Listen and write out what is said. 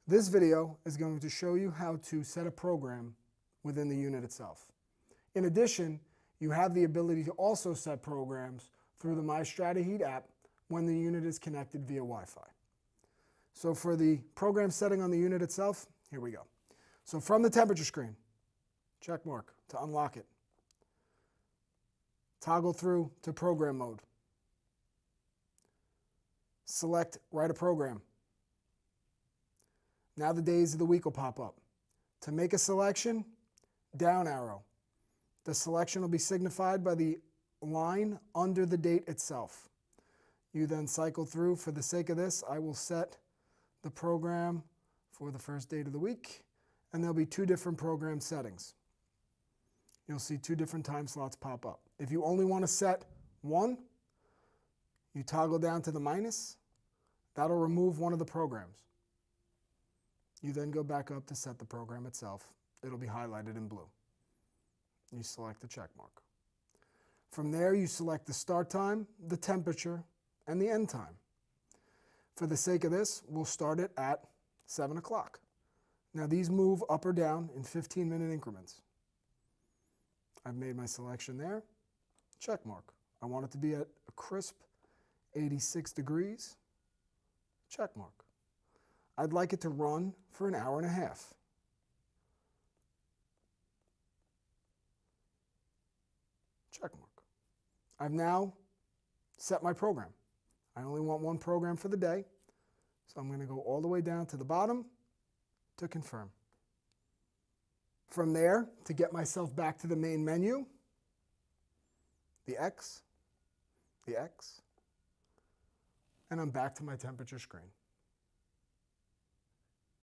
This video is going to show you how to set a program within the unit itself. In addition, you have the ability to also set programs through the MyStrataHeat app when the unit is connected via Wi-Fi. So for the program setting on the unit itself, here we go. So from the temperature screen, check mark to unlock it. Toggle through to program mode. Select write a program. Now the days of the week will pop up. To make a selection, down arrow. The selection will be signified by the line under the date itself. You then cycle through. For the sake of this, I will set the program for the first date of the week, and there'll be two different program settings. You'll see two different time slots pop up. If you only want to set one, you toggle down to the minus. That'll remove one of the programs. You then go back up to set the program itself. It'll be highlighted in blue. You select the check mark. From there, you select the start time, the temperature, and the end time. For the sake of this, we'll start it at 7 o'clock. Now these move up or down in 15-minute increments. I've made my selection there. Check mark. I want it to be at a crisp 86 degrees. Check mark. I'd like it to run for an hour and a half. Check mark. I've now set my program. I only want one program for the day, so I'm going to go all the way down to the bottom to confirm. From there, to get myself back to the main menu, the X, and I'm back to my temperature screen.